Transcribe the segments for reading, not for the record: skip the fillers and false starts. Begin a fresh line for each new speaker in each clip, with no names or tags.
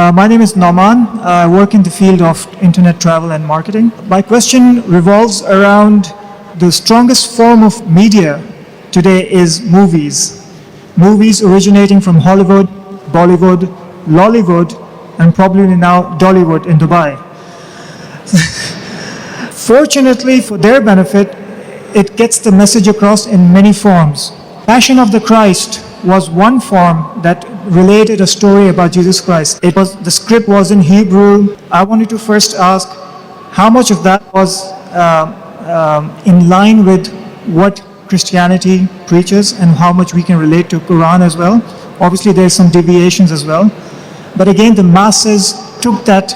My name is Nauman. I work in the field of internet travel and marketing. My question revolves around the strongest form of media today is movies. Movies originating from Hollywood, Bollywood, Lollywood, and probably now Dollywood in Dubai. Fortunately, for their benefit, it gets the message across in many forms. Passion of the Christ was one form that related a story about Jesus Christ. The script was in Hebrew. I wanted to first ask how much of that was in line with what Christianity preaches and how much we can relate to Quran as well. Obviously, there's some deviations as well. But again, the masses took that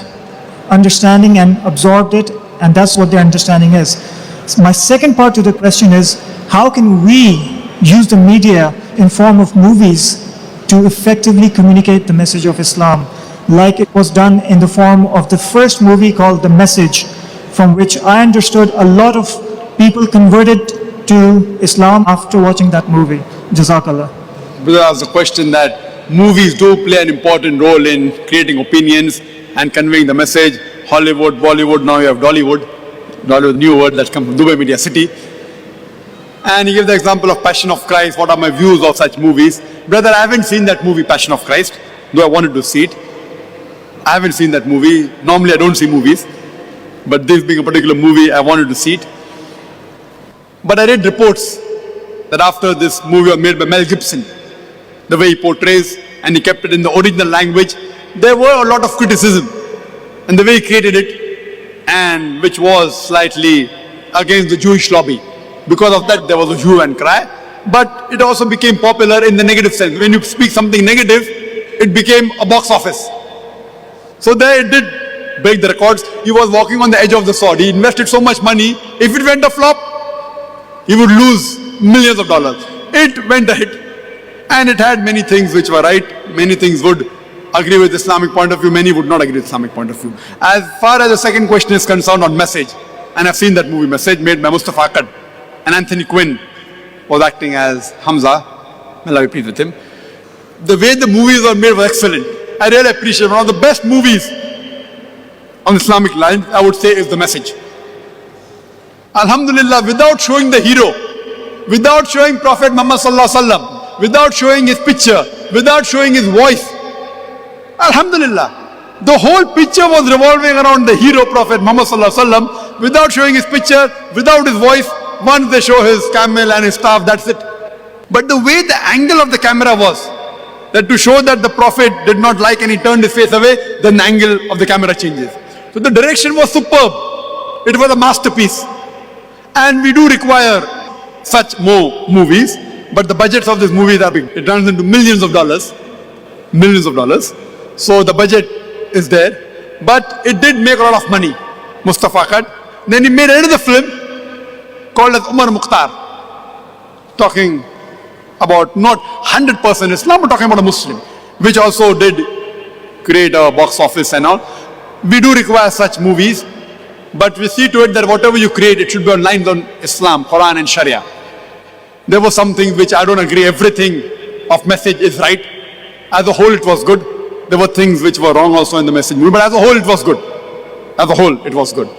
understanding and absorbed it, and that's what their understanding is. So my second part to the question is, how can we use the media in form of movies to effectively communicate the message of Islam, like it was done in the form of the first movie called The Message, from which I understood a lot of people converted to Islam after watching that movie. Jazakallah.
Brother asked the question that movies do play an important role in creating opinions and conveying the message. Hollywood, Bollywood, now you have Dollywood. Dollywood, new word that's come from Dubai Media City. And he gave the example of Passion of Christ. What are my views of such movies? Brother, I haven't seen that movie, Passion of Christ, though I wanted to see it. I haven't seen that movie. Normally I don't see movies, but this being a particular movie, I wanted to see it. But I read reports that after this movie was made by Mel Gibson, the way he portrays, and he kept it in the original language, there were a lot of criticism in the way he created it, and which was slightly against the Jewish lobby. Because of that, there was a hue and cry. But it also became popular in the negative sense. When you speak something negative, it became a box office. So there it did break the records. He was walking on the edge of the sword. He invested so much money. If it went a flop, he would lose millions of dollars. It went a hit. And it had many things which were right. Many things would agree with Islamic point of view. Many would not agree with Islamic point of view. As far as the second question is concerned on Message, and I've seen that movie, Message, made by Mustafa Akkad, and Anthony Quinn was acting as Hamza. May Allah be pleased with him. The way the movies were made was excellent. I really appreciate it. One of the best movies on Islamic lines, I would say, is The Message. Alhamdulillah, without showing the hero, without showing Prophet Muhammad Sallallahu Alaihi Wasallam, without showing his picture, without showing his voice, Alhamdulillah, the whole picture was revolving around the hero Prophet Muhammad Sallallahu Alaihi Wasallam, without showing his picture, without his voice. Once they show his camel and his staff, that's it. But the way the angle of the camera was, that to show that the Prophet did not like and he turned his face away, then the angle of the camera changes. So the direction was superb. It was a masterpiece. And we do require such more movies, but the budgets of these movies are big. It runs into millions of dollars. Millions of dollars. So the budget is there. But it did make a lot of money, Mustafa Akkad. Then he made another film called as Umar Mukhtar, talking about not 100% Islam, but talking about a Muslim, which also did create a box office and all. We do require such movies, but we see to it that whatever you create, it should be on lines on Islam, Quran and Sharia. There were some things which I don't agree, everything of Message is right. As a whole, it was good. There were things which were wrong also in the Message movie, but as a whole, it was good. As a whole, it was good.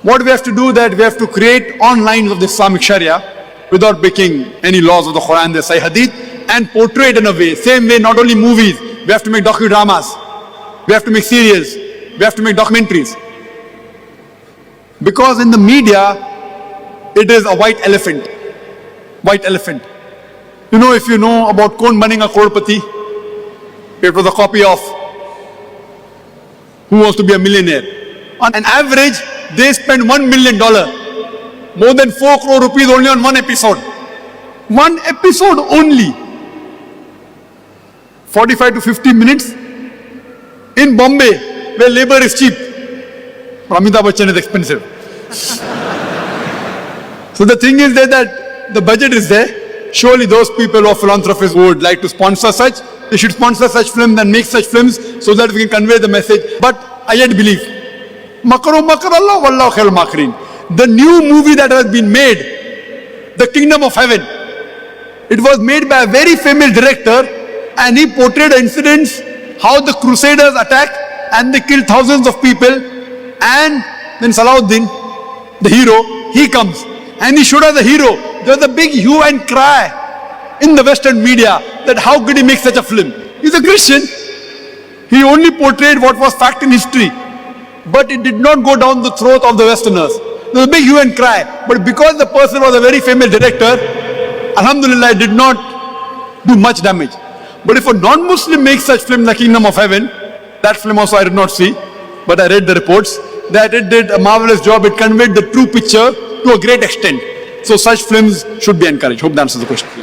What we have to do that we have to create on lines of the Islamic Sharia without breaking any laws of the Quran, the Sahih Hadith, and portray it in a way. Same way, not only movies, we have to make docudramas, we have to make serials, we have to make documentaries. Because in the media, it is a white elephant. White elephant. You know, if you know about Kaun Banega Crorepati, it was a copy of Who Wants to Be a Millionaire. On an average, they spend $1 million, more than 4 crore rupees only on one episode. One episode only. 45 to 50 minutes in Bombay, where labor is cheap. But Amitabh Bachchan is expensive. So the thing is that the budget is there. Surely those people or philanthropists who would like to sponsor such, they should sponsor such films and make such films so that we can convey the message. But I yet believe, Makaru makar Allah wallahu khairul makirin. The new movie that has been made, The Kingdom of Heaven, it was made by a very famous director and he portrayed incidents how the Crusaders attacked and they killed thousands of people, and then Salahuddin, the hero, he comes and he showed us the hero. There was a big hue and cry in the Western media that how could he make such a film? He's a Christian. He only portrayed what was fact in history, but it did not go down the throat of the Westerners. There was a big hue and cry, but because the person was a very famous director, Alhamdulillah, it did not do much damage. But if a non-Muslim makes such film, The Kingdom of Heaven, that film also I did not see, but I read the reports, that it did a marvelous job. It conveyed the true picture to a great extent. So such films should be encouraged. Hope that answers the question.